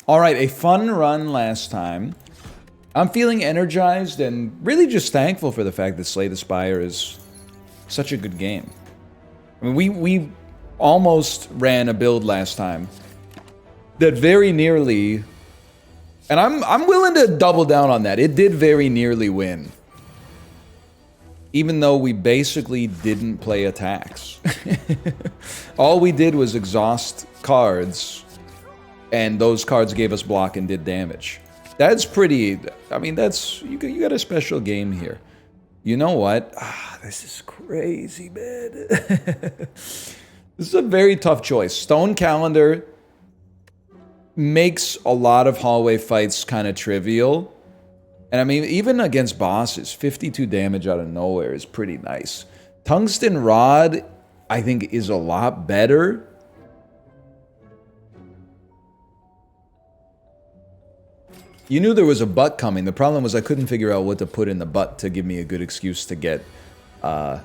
All right, a fun run last time. I'm feeling energized and really just thankful for the fact that Slay the Spire is such a good game. I mean, we almost ran a build last time that very nearly, and I'm willing to double down on that. It did very nearly win, even though we basically didn't play attacks. All we did was exhaust cards, and those cards gave us block and did damage. That's pretty, I mean, that's, you got a special game here. You know what? This is crazy, man. This is a very tough choice. Stone Calendar makes a lot of hallway fights kind of trivial. And I mean, even against bosses, 52 damage out of nowhere is pretty nice. Tungsten Rod, I think, is a lot better. You knew there was a butt coming. The problem was I couldn't figure out what to put in the butt to give me a good excuse to get the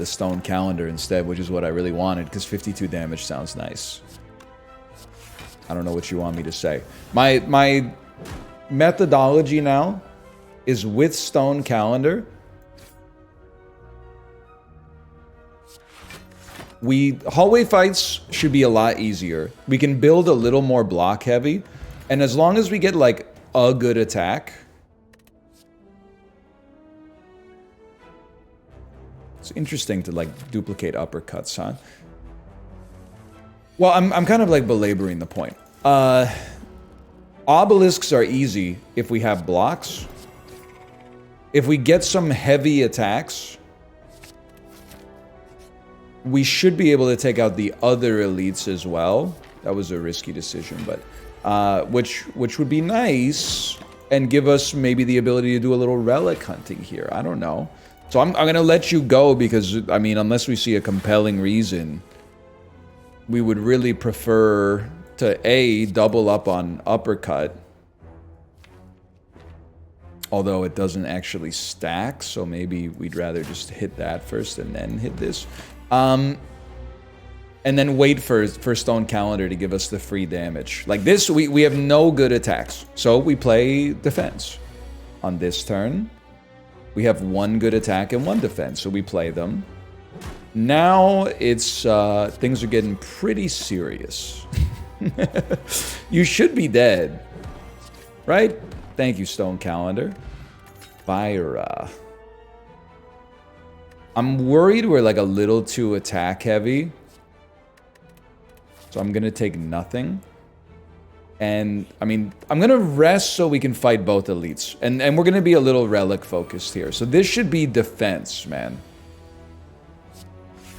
Stone Calendar instead, which is what I really wanted, because 52 damage sounds nice. I don't know what you want me to say. My methodology now is with Stone Calendar. Hallway fights should be a lot easier. We can build a little more block heavy. And as long as we get, like, a good attack... It's interesting to, like, duplicate uppercuts, huh? Well, I'm kind of, like, belaboring the point. Obelisks are easy if we have blocks. If we get some heavy attacks, we should be able to take out the other elites as well. That was a risky decision, but... which would be nice and give us maybe the ability to do a little relic hunting here. I don't know. So I'm going to let you go because, I mean, unless we see a compelling reason, we would really prefer to, A, double up on uppercut. Although it doesn't actually stack, so maybe we'd rather just hit that first and then hit this. And then wait for Stone Calendar to give us the free damage. Like this, we have no good attacks. So we play defense. On this turn, we have one good attack and one defense, so we play them. Now it's, things are getting pretty serious. You should be dead. Right? Thank you, Stone Calendar. Spire. I'm worried we're like a little too attack heavy. So I'm going to take nothing. And, I mean, I'm going to rest so we can fight both elites. And we're going to be a little relic focused here. So this should be defense, man.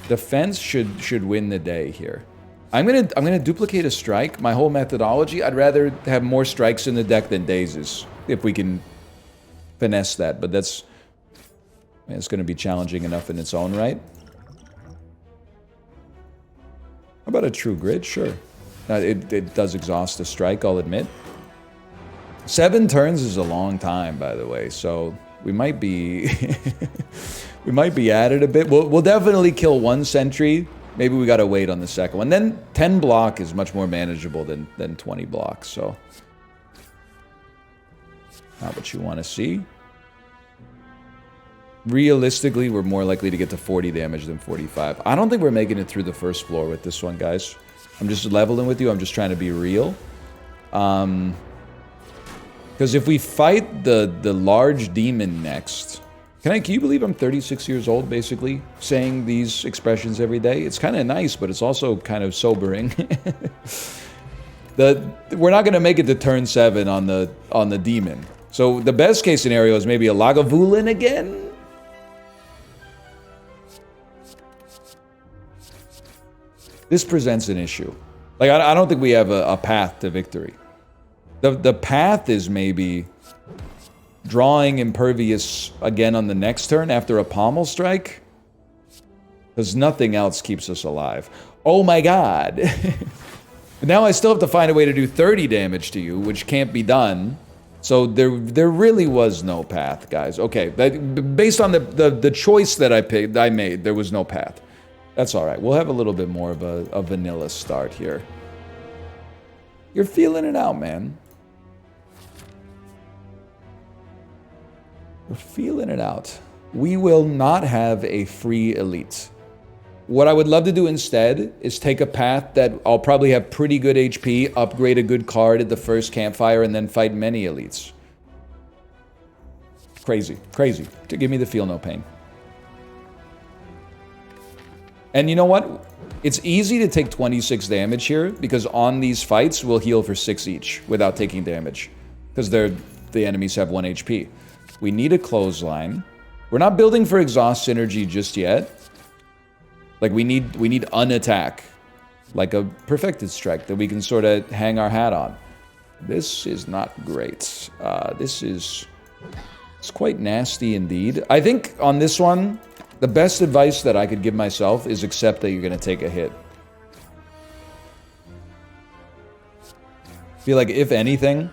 Defense should win the day here. I'm gonna duplicate a strike. My whole methodology, I'd rather have more strikes in the deck than dazes. If we can finesse that. But that's... Man, it's going to be challenging enough in its own right. How about a true grid? Sure. It does exhaust a strike, I'll admit. 7 turns is a long time, by the way, so we might be... we might be at it a bit. We'll definitely kill 1 sentry. Maybe we gotta wait on the second one. Then 10 block is much more manageable than 20 blocks, so... Not what you want to see. Realistically, we're more likely to get to 40 damage than 45. I don't think we're making it through the first floor with this one, guys. I'm just leveling with you. I'm just trying to be real. Because if we fight the large demon next... Can you believe I'm 36 years old, basically, saying these expressions every day? It's kind of nice, but it's also kind of sobering. We're not going to make it to turn 7 on the demon. So the best case scenario is maybe a Lagavulin again? This presents an issue. Like, I don't think we have a path to victory. The path is maybe drawing Impervious again on the next turn after a pommel strike. Because nothing else keeps us alive. Oh my god. But now I still have to find a way to do 30 damage to you, which can't be done. So there really was no path, guys. Okay, based on the choice that I made, there was no path. That's all right. We'll have a little bit more of a vanilla start here. You're feeling it out, man. We're feeling it out. We will not have a free elite. What I would love to do instead is take a path that I'll probably have pretty good HP, upgrade a good card at the first campfire, and then fight many elites. Crazy. Crazy. To give me the feel no pain. And you know what? It's easy to take 26 damage here, because on these fights, we'll heal for 6 each without taking damage. Because the enemies have 1 HP. We need a clothesline. We're not building for exhaust synergy just yet. Like, we need unattack. Like a perfected strike that we can sort of hang our hat on. This is not great. It's quite nasty indeed. I think on this one, the best advice that I could give myself is accept that you're going to take a hit. I feel like, if anything,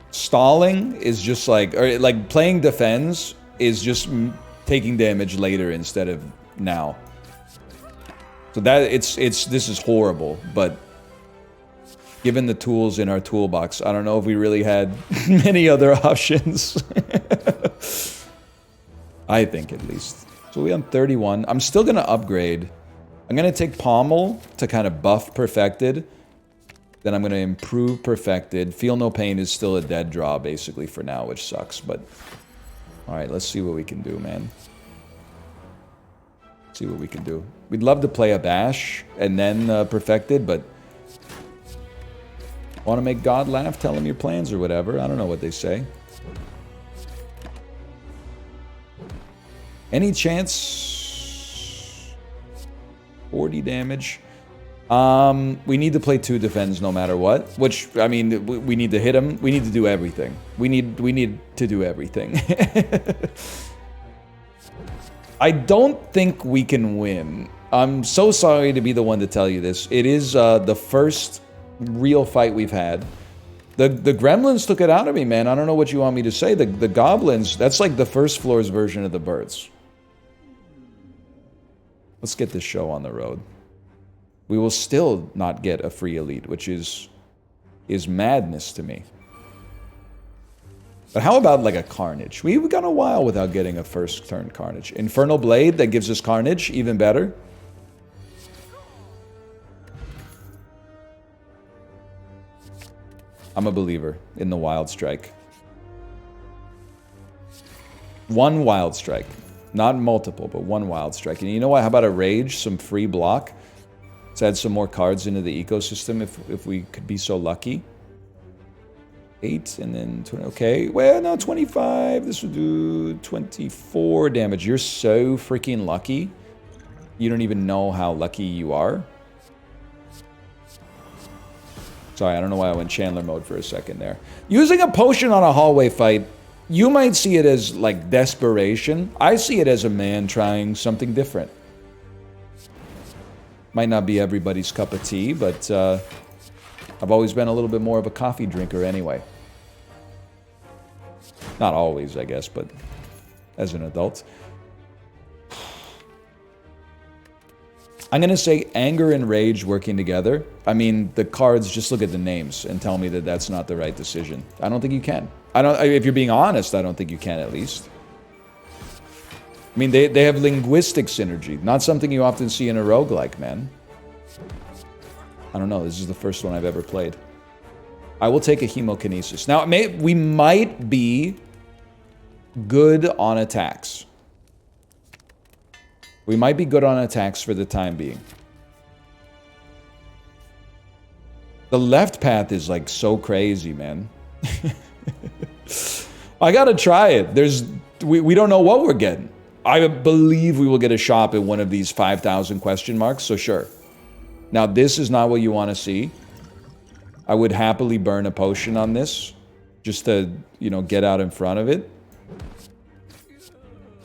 stalling is just like, or like playing defense is just taking damage later instead of now. So that this is horrible, but given the tools in our toolbox, I don't know if we really had many other options. I think, at least. So we're on 31. I'm still going to upgrade. I'm going to take Pommel to kind of buff Perfected. Then I'm going to improve Perfected. Feel No Pain is still a dead draw, basically, for now, which sucks. But, alright, let's see what we can do, man. See what we can do. We'd love to play a Bash and then Perfected, but... Want to make God laugh? Tell him your plans or whatever. I don't know what they say. Any chance? 40 damage. We need to play 2 defense no matter what. Which, I mean, we need to hit him. We need to do everything. We need to do everything. I don't think we can win. I'm so sorry to be the one to tell you this. It is the first real fight we've had. The gremlins took it out of me, man. I don't know what you want me to say. The goblins, that's like the first floor's version of the birds. Let's get this show on the road. We will still not get a free elite, which is madness to me. But how about like a Carnage? We've gone a while without getting a first turn Carnage. Infernal Blade that gives us Carnage, even better. I'm a believer in the Wild Strike. 1 Wild Strike. Not multiple, but 1 Wild Strike. And you know what? How about a Rage? Some free block? Let's add some more cards into the ecosystem if we could be so lucky. 8 and then 20. Okay, well, no, 25. This would do 24 damage. You're so freaking lucky. You don't even know how lucky you are. Sorry, I don't know why I went Chandler mode for a second there. Using a potion on a hallway fight, you might see it as, like, desperation. I see it as a man trying something different. Might not be everybody's cup of tea, but I've always been a little bit more of a coffee drinker anyway. Not always, I guess, but as an adult. I'm going to say anger and rage working together. I mean, the cards, just look at the names and tell me that that's not the right decision. I don't think you can. If you're being honest, I don't think you can, at least. I mean, they have linguistic synergy. Not something you often see in a roguelike, man. I don't know. This is the first one I've ever played. I will take a Hemokinesis. Now, we might be good on attacks. We might be good on attacks for the time being. The left path is, like, so crazy, man. I gotta try it. We don't know what we're getting. I believe we will get a shop at one of these 5,000 question marks, so sure. Now, this is not what you want to see. I would happily burn a potion on this, just to, you know, get out in front of it.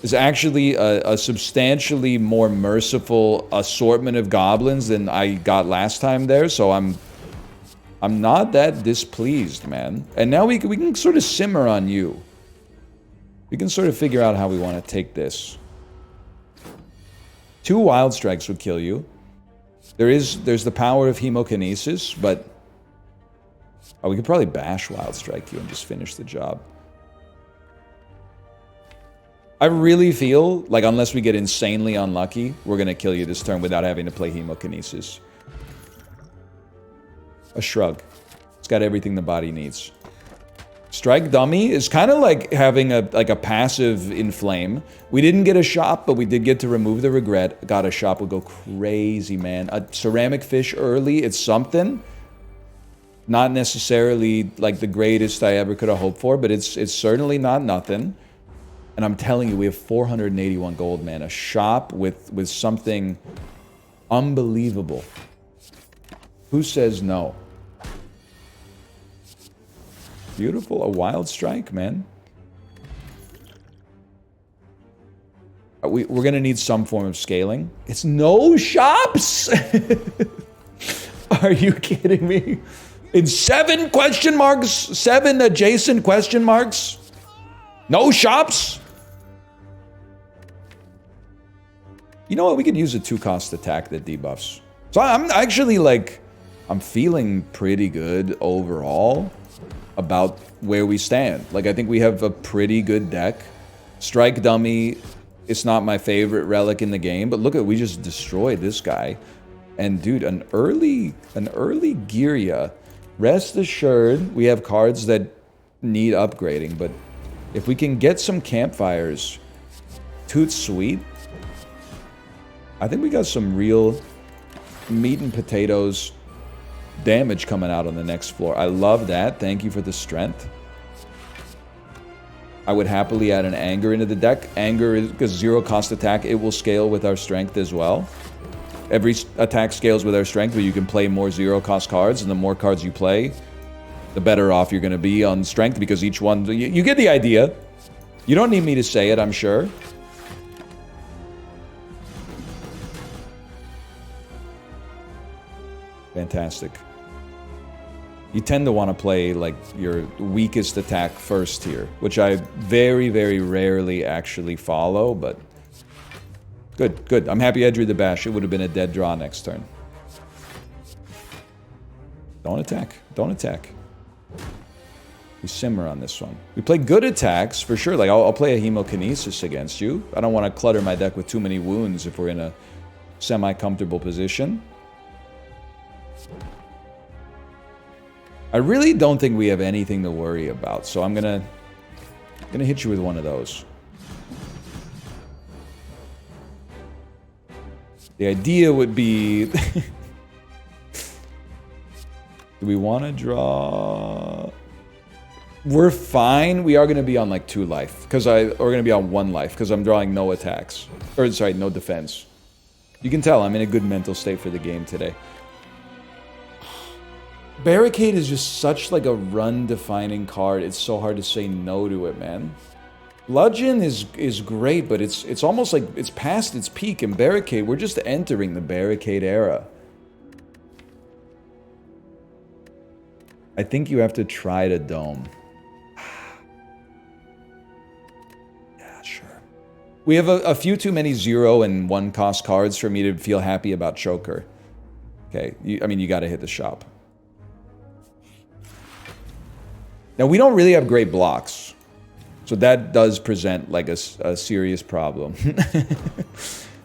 It's actually a substantially more merciful assortment of goblins than I got last time there, so I'm not that displeased, man. And now we can sort of simmer on you. We can sort of figure out how we want to take this. 2 Wild Strikes would kill you. There's the power of hemokinesis, but oh, we could probably bash Wild Strike you and just finish the job. I really feel like unless we get insanely unlucky, we're gonna kill you this turn without having to play hemokinesis. A shrug. It's got everything the body needs. Strike Dummy is kind of like having a passive Inflame. We didn't get a shop, but we did get to remove the regret. God, a shop would go crazy, man. A ceramic fish early, it's something. Not necessarily like the greatest I ever could have hoped for, but it's certainly not nothing. And I'm telling you, we have 481 gold, man. A shop with something unbelievable. Who says no? Beautiful. A Wild Strike, man. We're going to need some form of scaling. It's no shops? Are you kidding me? In 7 question marks? 7 adjacent question marks? No shops? You know what? We could use a 2-cost attack that debuffs. So I'm actually like... I'm feeling pretty good overall about where we stand. Like, I think we have a pretty good deck. Strike Dummy, it's not my favorite relic in the game, but look at, we just destroyed this guy. And dude, an early Giria. Rest assured, we have cards that need upgrading, but if we can get some campfires, toot sweet. I think we got some real meat and potatoes damage coming out on the next floor. I love that. Thank you for the strength. I would happily add an Anger into the deck. Anger is because 0-cost attack. It will scale with our strength as well. Every attack scales with our strength, but you can play more 0-cost cards, and the more cards you play, the better off you're going to be on strength, because each one... You get the idea. You don't need me to say it, I'm sure. Fantastic. You tend to want to play, like, your weakest attack first here, which I very, very rarely actually follow, but... Good, good. I'm happy I drew the bash. It would have been a dead draw next turn. Don't attack. Don't attack. We simmer on this one. We play good attacks, for sure. Like, I'll play a Hemokinesis against you. I don't want to clutter my deck with too many wounds if we're in a semi-comfortable position. I really don't think we have anything to worry about, so I'm gonna hit you with one of those. The idea would be... Do we want to draw... We're fine. We are going to be on like 2 life. Or going to be on 1 life, because I'm drawing no attacks. Or, sorry, no defense. You can tell I'm in a good mental state for the game today. Barricade is just such like a run-defining card. It's so hard to say no to it, man. Bludgeon is great, but it's almost like it's past its peak. In Barricade, we're just entering the Barricade era. I think you have to try to Dome. Yeah, sure. We have a few too many 0 and 1-cost cards for me to feel happy about Choker. Okay, I mean, you got to hit the shop. Now, we don't really have great blocks. So that does present like a serious problem.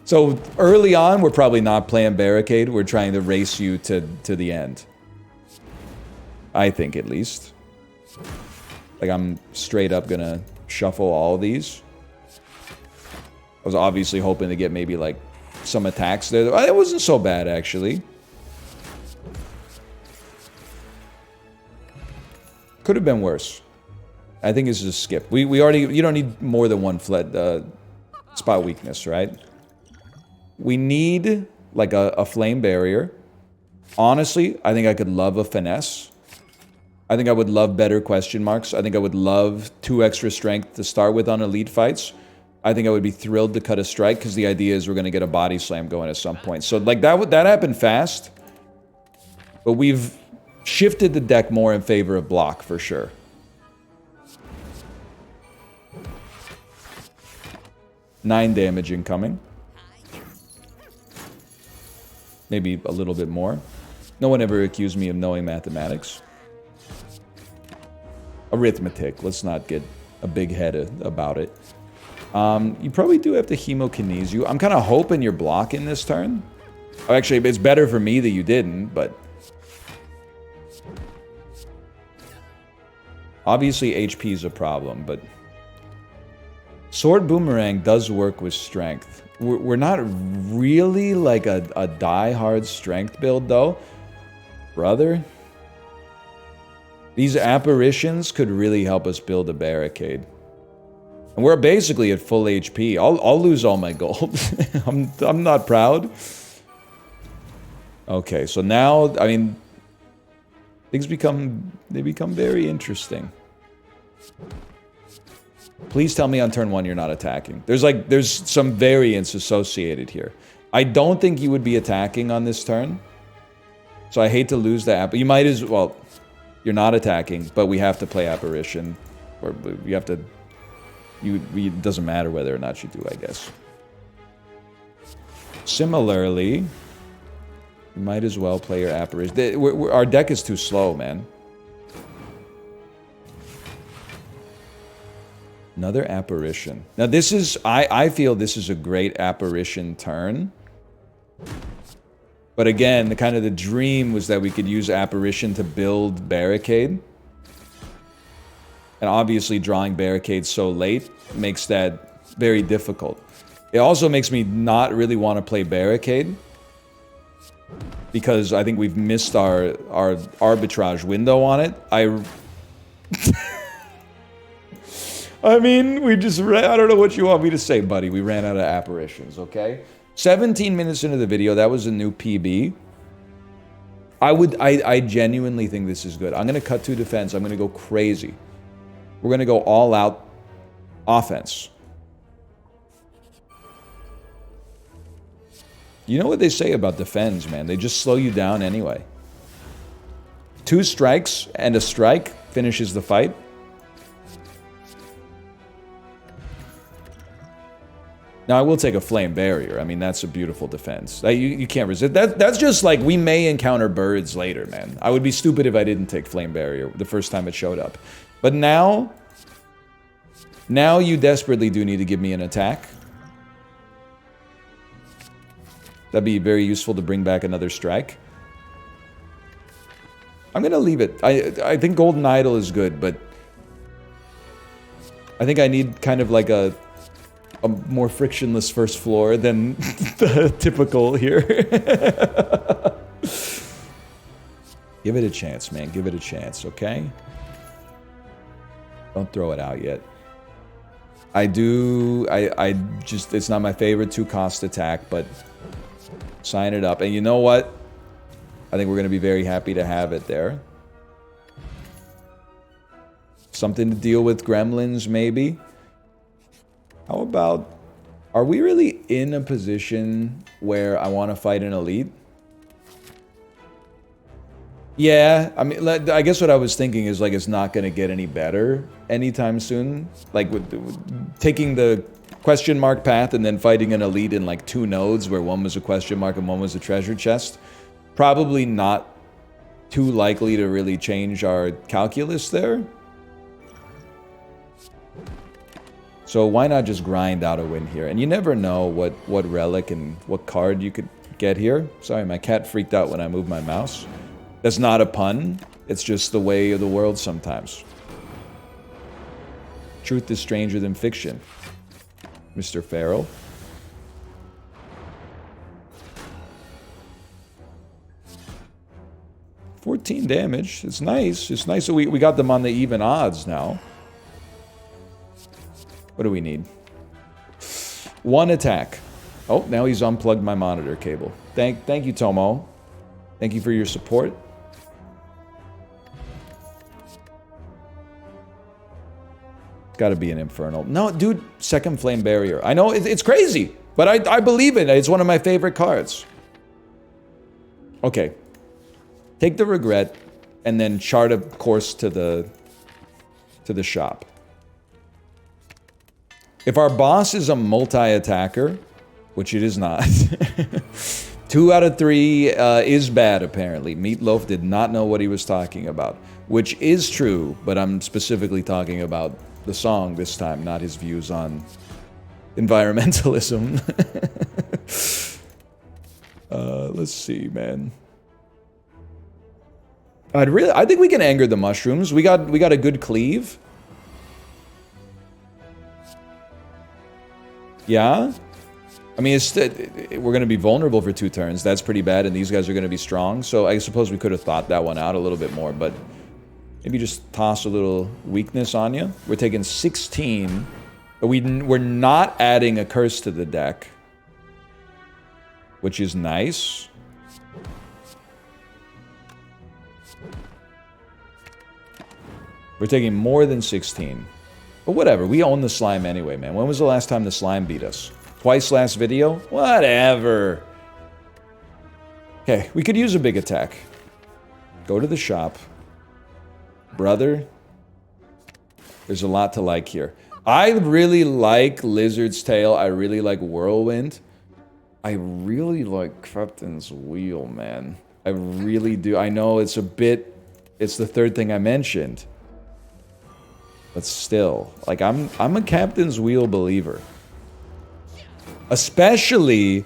So early on, we're probably not playing Barricade. We're trying to race you to the end. I think, at least. Like, I'm straight up gonna shuffle all of these. I was obviously hoping to get maybe like some attacks there. It wasn't so bad, actually. Could have been worse. I think this is a skip. We already... You don't need more than 1 spot weakness, right? We need, like, a flame barrier. Honestly, I think I could love a finesse. I think I would love better question marks. I think I would love 2 extra strength to start with on elite fights. I think I would be thrilled to cut a strike, because the idea is we're going to get a body slam going at some point. So, like, that happened fast. But we've shifted the deck more in favor of block, for sure. Nine damage incoming. Maybe a little bit more. No one ever accused me of knowing mathematics. Arithmetic. Let's not get a big head about it. You probably do have to hemokinese you. I'm kind of hoping you're blocking this turn. Oh, actually, it's better for me that you didn't, but... Obviously, HP is a problem, but... Sword Boomerang does work with strength. We're not really like a die-hard strength build, though. Brother? These apparitions could really help us build a barricade. And we're basically at full HP. I'll lose all my gold. I'm not proud. Okay, so now, I mean, things become very interesting. Please tell me on turn 1 you're not attacking. There's some variance associated here. I don't think you would be attacking on this turn. So I hate to lose the app. You might as well. You're not attacking, but we have to play apparition, or we have to. It doesn't matter whether or not you do, I guess. Similarly, you might as well play your apparition. Our deck is too slow, man. Another apparition. Now this is, I feel this is a great apparition turn. But again, the dream was that we could use apparition to build barricade. And obviously drawing barricade so late makes that very difficult. It also makes me not really want to play barricade. Because I think we've missed our arbitrage window on it. I mean, we just ran, I don't know what you want me to say, buddy. We ran out of apparitions, okay? 17 minutes into the video, that was a new PB. I genuinely think this is good. I'm going to cut to defense. I'm going to go crazy. We're going to go all out offense. You know what they say about defends, man? They just slow you down anyway. 2 strikes and a strike finishes the fight. Now, I will take a flame barrier. I mean, that's a beautiful defense. You can't resist. That's just like, we may encounter birds later, man. I would be stupid if I didn't take flame barrier the first time it showed up. But now you desperately do need to give me an attack. That'd be very useful to bring back another strike. I'm going to leave it. I think Golden Idol is good, but I think I need kind of like a more frictionless first floor than the typical here. Give it a chance, man. Give it a chance, okay? Don't throw it out yet. I just, it's not my favorite 2-cost attack, but sign it up. And you know what? I think we're going to be very happy to have it there. Something to deal with gremlins, maybe? How about, are we really in a position where I want to fight an elite? Yeah, I mean, I guess what I was thinking is like it's not going to get any better anytime soon. Like with taking the question mark path and then fighting an elite in like 2 nodes where one was a question mark and one was a treasure chest. Probably not too likely to really change our calculus there. So why not just grind out a win here? And you never know what relic and what card you could get here. Sorry, my cat freaked out when I moved my mouse. That's not a pun. It's just the way of the world sometimes. Truth is stranger than fiction, Mr. Farrell. $14 damage. It's nice. It's nice that we got them on the even odds now. What do we need? 1 attack. Oh, now he's unplugged my monitor cable. Thank you, Tomo. Thank you for your support. Gotta be an Infernal. No, dude, second Flame Barrier. I know, it's crazy, but I believe it. It's one of my favorite cards. Okay. Take the regret, and then chart a course to the shop. If our boss is a multi-attacker, which it is not, 2 out of 3 is bad, apparently. Meatloaf did not know what he was talking about. Which is true, but I'm specifically talking about the song this time, not his views on environmentalism. Let's see, man. I think we can anger the mushrooms. We got a good cleave. Yeah? I mean, we're going to be vulnerable for 2 turns. That's pretty bad, and these guys are going to be strong. So I suppose we could have thought that one out a little bit more, but maybe just toss a little weakness on you. We're taking 16. But we're not adding a curse to the deck, which is nice. We're taking more than 16. But whatever, we own the slime anyway, man. When was the last time the slime beat us? Twice last video? Whatever. Okay, we could use a big attack. Go to the shop. Brother. There's a lot to like here. I really like Lizard's Tail. I really like Whirlwind. I really like Captain's Wheel, man. I really do. I know it's a bit... It's the third thing I mentioned. But still, like, I'm a Captain's Wheel believer. Especially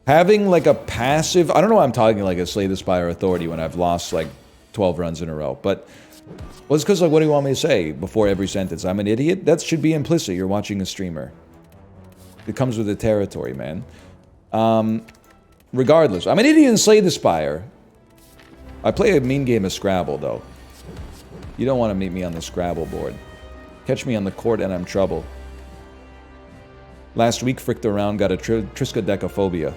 having, like, a passive... I don't know why I'm talking like a Slay the Spire Authority when I've lost, like, 12 runs in a row. But... Well, it's because, like, what do you want me to say before every sentence? I'm an idiot? That should be implicit. You're watching a streamer. It comes with the territory, man. Regardless, I'm an idiot and Slay the Spire. I play a mean game of Scrabble, though. You don't want to meet me on the Scrabble board. Catch me on the court and I'm trouble. Last week, fricked around, got a triskaidekaphobia.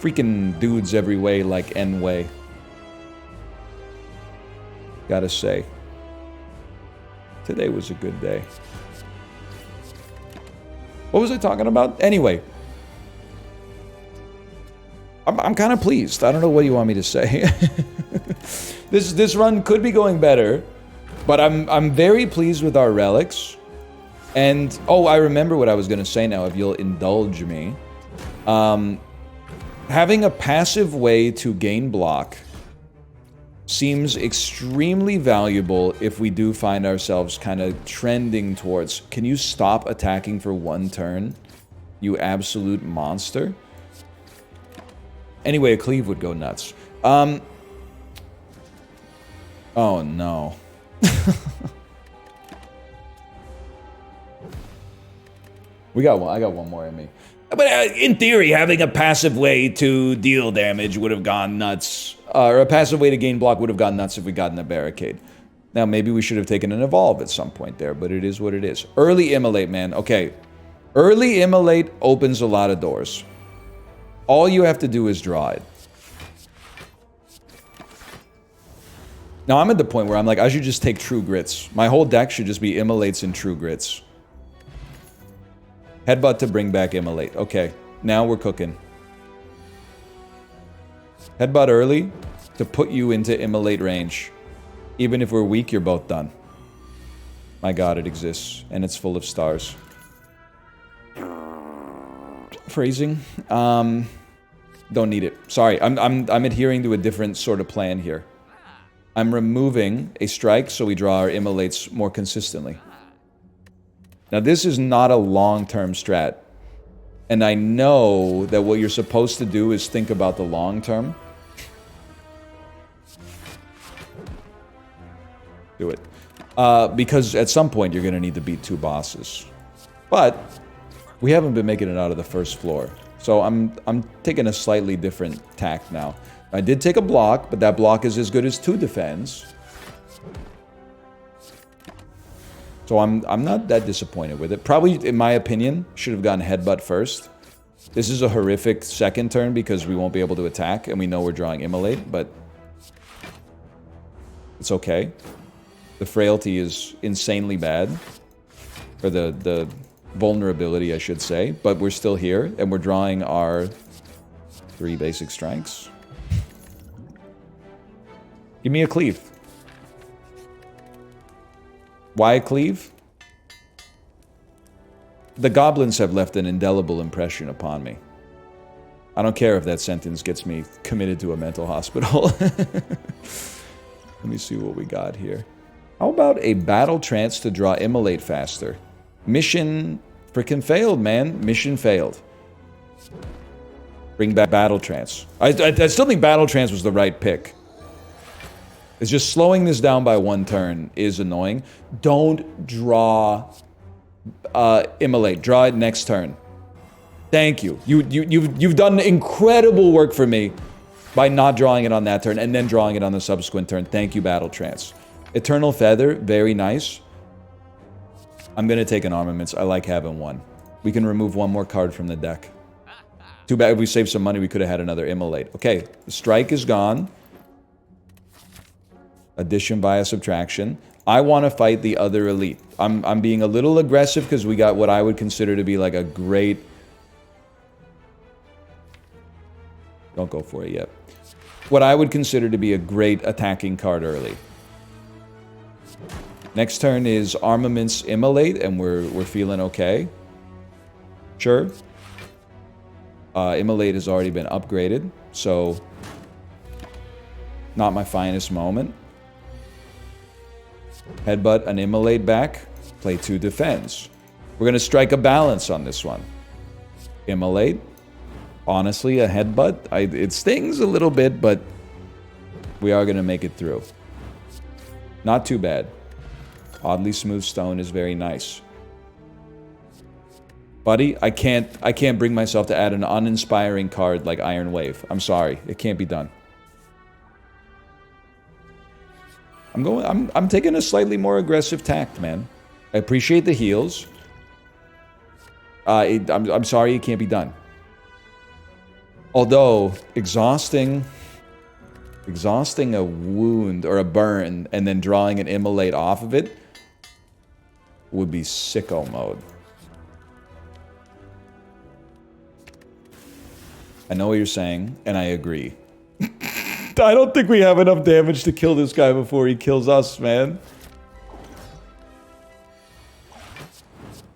Freaking dudes every way like N-way. Gotta say. Today was a good day. What was I talking about? Anyway. I'm kind of pleased. I don't know what you want me to say. This run could be going better. But I'm very pleased with our relics. And, oh, I remember what I was going to say now, if you'll indulge me. Having a passive way to gain block seems extremely valuable if we do find ourselves kind of trending towards, can you stop attacking for 1 turn, you absolute monster? Anyway, a cleave would go nuts. Oh no. I got one more in me. But in theory, having a passive way to deal damage would have gone nuts. Or a passive way to gain block would have gone nuts if we got in a barricade. Now, maybe we should have taken an evolve at some point there, but it is what it is. Early immolate, man. Okay. Early immolate opens a lot of doors. All you have to do is draw it. Now, I'm at the point where I'm like, I should just take True Grits. My whole deck should just be immolates and True Grits. Headbutt to bring back immolate. Okay, now we're cooking. Headbutt early to put you into immolate range. Even if we're weak, you're both done. My god, it exists. And it's full of stars. Phrasing. Don't need it. Sorry, I'm adhering to a different sort of plan here. I'm removing a strike so we draw our immolates more consistently. Now, this is not a long-term strat. And I know that what you're supposed to do is think about the long term. Do it. Because at some point, you're going to need to beat 2 bosses. But we haven't been making it out of the first floor. So I'm taking a slightly different tack now. I did take a block, but that block is as good as 2 defense. So I'm not that disappointed with it. Probably, in my opinion, should have gone headbutt first. This is a horrific second turn because we won't be able to attack, and we know we're drawing immolate, but it's okay. The frailty is insanely bad. Or the vulnerability, I should say. But we're still here, and we're drawing our 3 basic strikes. Give me a cleave. Why a cleave? The goblins have left an indelible impression upon me. I don't care if that sentence gets me committed to a mental hospital. Let me see what we got here. How about a battle trance to draw Immolate faster? Mission freaking failed, man. Mission failed. Bring back battle trance. I still think battle trance was the right pick. It's just slowing this down by 1 turn is annoying. Don't draw Immolate. Draw it next turn. Thank you. You've done incredible work for me by not drawing it on that turn and then drawing it on the subsequent turn. Thank you, Battle Trance. Eternal Feather, very nice. I'm gonna take an Armaments. I like having 1. We can remove 1 more card from the deck. Too bad if we saved some money, we could have had another Immolate. Okay, the Strike is gone. Addition via subtraction. I want to fight the other elite. I'm being a little aggressive because we got what I would consider to be like a great... Don't go for it yet. What I would consider to be a great attacking card early. Next turn is Armaments Immolate, and we're feeling okay. Sure. Immolate has already been upgraded, so not my finest moment. Headbutt an Immolate back, play 2 defense. We're going to strike a balance on this one. Immolate. Honestly, a headbutt. It stings a little bit, but we are going to make it through. Not too bad. Oddly Smooth Stone is very nice. Buddy, I can't bring myself to add an uninspiring card like Iron Wave. I'm sorry. It can't be done. I'm taking a slightly more aggressive tact, man. I appreciate the heals. I'm sorry it can't be done. Although, exhausting a wound or a burn and then drawing an Immolate off of it would be sicko mode. I know what you're saying, and I agree. I don't think we have enough damage to kill this guy before he kills us, man.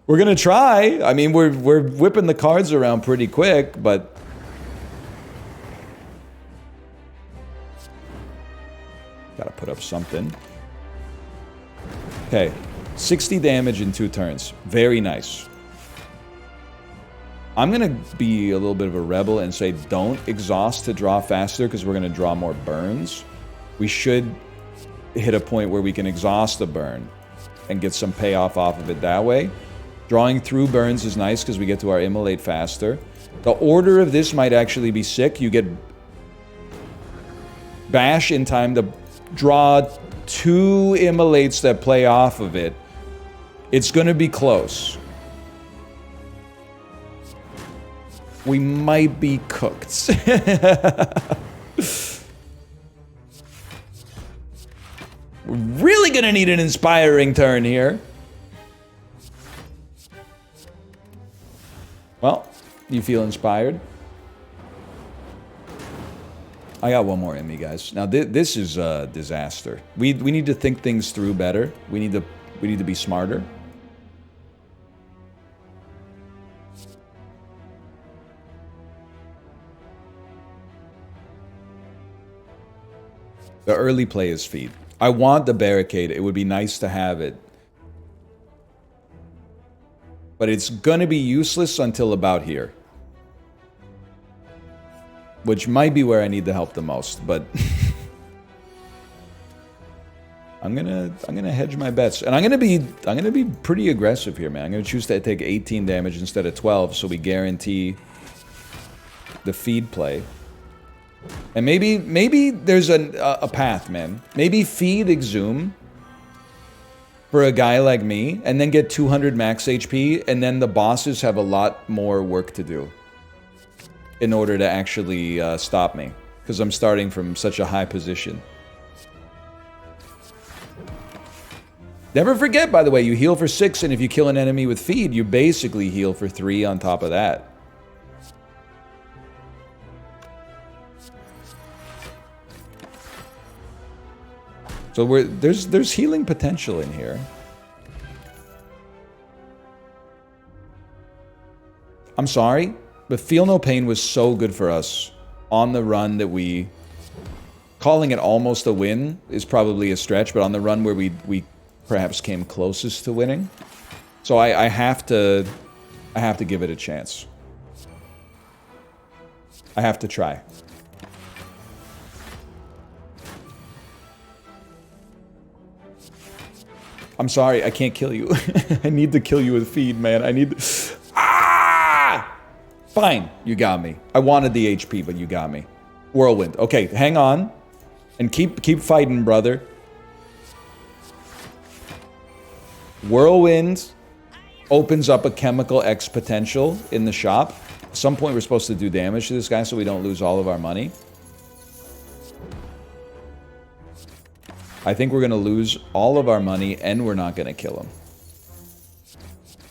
We're gonna try. I mean, we're whipping the cards around pretty quick, but... Gotta put up something. Okay. 60 damage in 2 turns. Very nice. I'm gonna be a little bit of a rebel and say don't exhaust to draw faster because we're gonna draw more burns. We should hit a point where we can exhaust the burn and get some payoff off of it that way. Drawing through burns is nice because we get to our Immolate faster. The order of this might actually be sick. You get Bash in time to draw 2 Immolates that play off of it. It's gonna be close. We might be cooked. We're really gonna need an inspiring turn here. Well, you feel inspired? I got 1 more in me, guys. Now this is a disaster. We need to think things through better. We need to be smarter. The early play is feed. I want the barricade. It would be nice to have it. But it's gonna be useless until about here. Which might be where I need the help the most, but... I'm gonna hedge my bets. And I'm gonna be pretty aggressive here, man. I'm gonna choose to take 18 damage instead of 12, so we guarantee the feed play. And maybe there's a path, man. Maybe feed Exhume for a guy like me, and then get 200 max HP, and then the bosses have a lot more work to do in order to actually stop me, because I'm starting from such a high position. Never forget, by the way, you heal for 6, and if you kill an enemy with feed, you basically heal for 3 on top of that. So there's healing potential in here. I'm sorry, but Feel No Pain was so good for us on the run that we... Calling it almost a win is probably a stretch, but on the run where we perhaps came closest to winning. So I have to give it a chance. I have to try. I'm sorry, I can't kill you. I need to kill you with feed, man. I need to... Ah! Fine, you got me. I wanted the HP, but you got me. Whirlwind. Okay, hang on. And keep fighting, brother. Whirlwind opens up a chemical X potential in the shop. At some point, we're supposed to do damage to this guy so we don't lose all of our money. I think we're going to lose all of our money, and we're not going to kill him.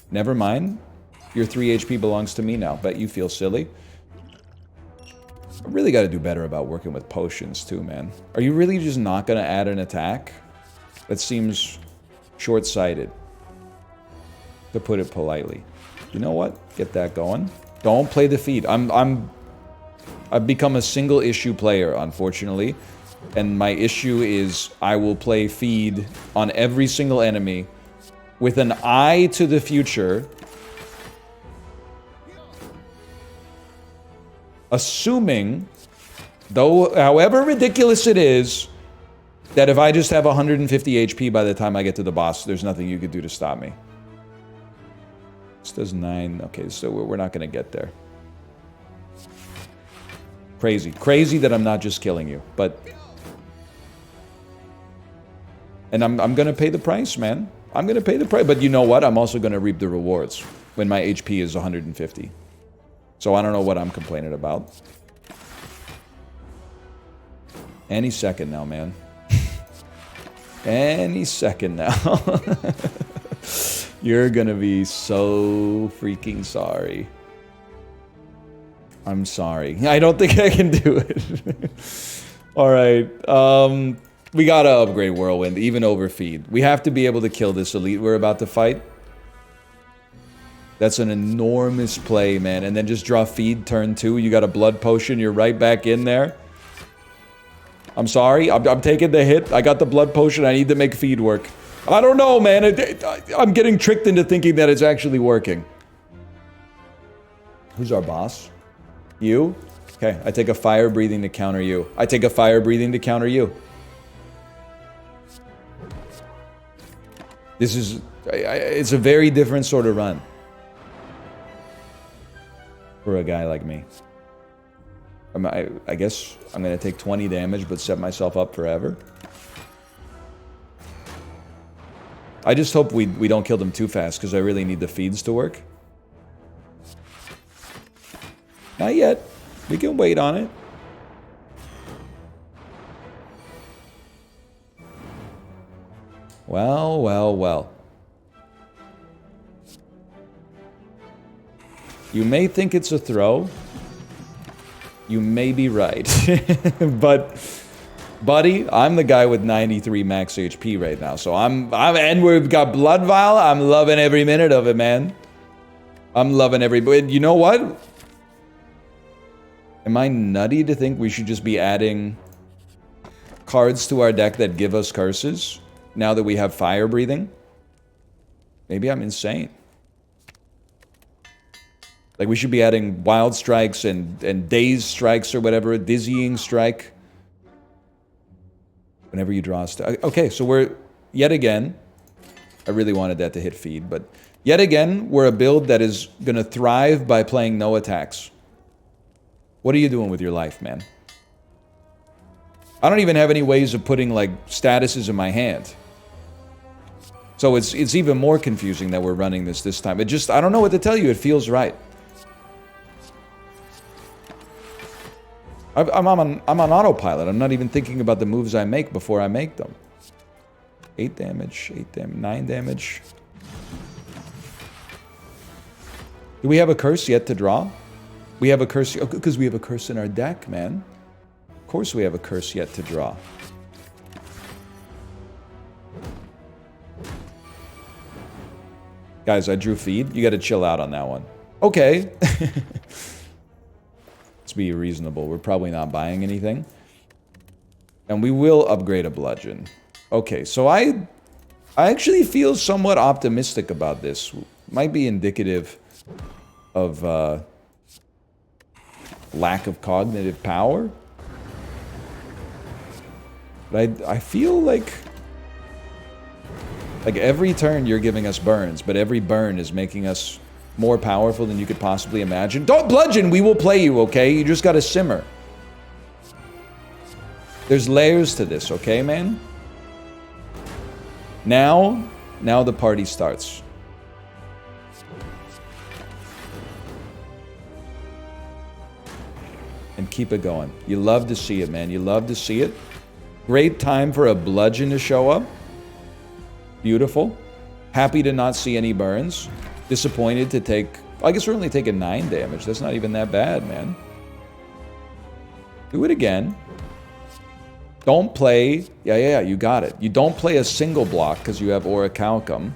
Never mind. Your 3 HP belongs to me now. Bet you feel silly. I really got to do better about working with potions, too, man. Are you really just not going to add an attack? That seems short-sighted, to put it politely. You know what? Get that going. Don't play the feed. I've become a single-issue player, unfortunately. And my issue is I will play feed on every single enemy with an eye to the future, assuming, though, however ridiculous it is, that if I just have 150 HP by the time I get to the boss, there's nothing you could do to stop me. This does 9. Okay, so we're not going to get there. Crazy. Crazy that I'm not just killing you, but... And I'm going to pay the price, man. I'm going to pay the price. But you know what? I'm also going to reap the rewards when my HP is 150. So I don't know what I'm complaining about. Any second now, man. Any second now. You're going to be so freaking sorry. I'm sorry. I don't think I can do it. All right. We gotta upgrade Whirlwind, even over feed. We have to be able to kill this elite we're about to fight. That's an enormous play, man. And then just draw feed turn 2. You got a blood potion. You're right back in there. I'm sorry. I'm taking the hit. I got the blood potion. I need to make feed work. I don't know, man. I'm getting tricked into thinking that it's actually working. Who's our boss? You? Okay, I take a fire breathing to counter you. I take a fire breathing to counter you. This is... it's a very different sort of run. For a guy like me. I guess I'm going to take 20 damage, but set myself up forever. I just hope we don't kill them too fast, because I really need the feeds to work. Not yet. We can wait on it. Well, well, well. You may think it's a throw. You may be right. But, buddy, I'm the guy with 93 max HP right now. So and we've got Blood Vial. I'm loving every minute of it, man. I'm loving every... But you know what? Am I nutty to think we should just be adding cards to our deck that give us curses? Now that we have fire breathing? Maybe I'm insane. Like, we should be adding wild strikes and dazed strikes or whatever, dizzying strike. Whenever you draw a stack. Okay, so we're, yet again, I really wanted that to hit feed, but yet again, we're a build that is going to thrive by playing no attacks. What are you doing with your life, man? I don't even have any ways of putting, like, statuses in my hand. So it's even more confusing that we're running this time. It just, I don't know what to tell you. It feels right. I'm on autopilot. I'm not even thinking about the moves I make before I make them. 8 damage, 9 damage. Do we have a curse yet to draw? We have a curse, because we have a curse in our deck, man. Of course we have a curse yet to draw. Guys, I drew feed. You gotta chill out on that one. Okay. Let's be reasonable. We're probably not buying anything. And we will upgrade a bludgeon. Okay, so I actually feel somewhat optimistic about this. Might be indicative of lack of cognitive power. But I feel like every turn you're giving us burns, but every burn is making us more powerful than you could possibly imagine. Don't bludgeon, we will play you, okay? You just gotta simmer. There's layers to this, okay, man? Now the party starts. And keep it going. You love to see it, man. You love to see it. Great time for a bludgeon to show up. Beautiful. Happy to not see any burns. Disappointed to take... I guess we're only taking 9 damage. That's not even that bad, man. Do it again. Don't play... Yeah, you got it. You don't play a single block because you have Orichalcum.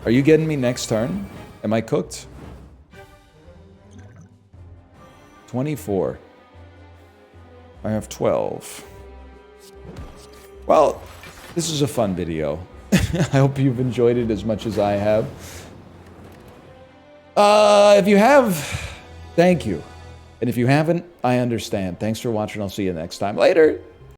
Are you getting me next turn? Am I cooked? 24. I have 12. Well, this is a fun video. I hope you've enjoyed it as much as I have. If you have, thank you. And if you haven't, I understand. Thanks for watching. I'll see you next time. Later!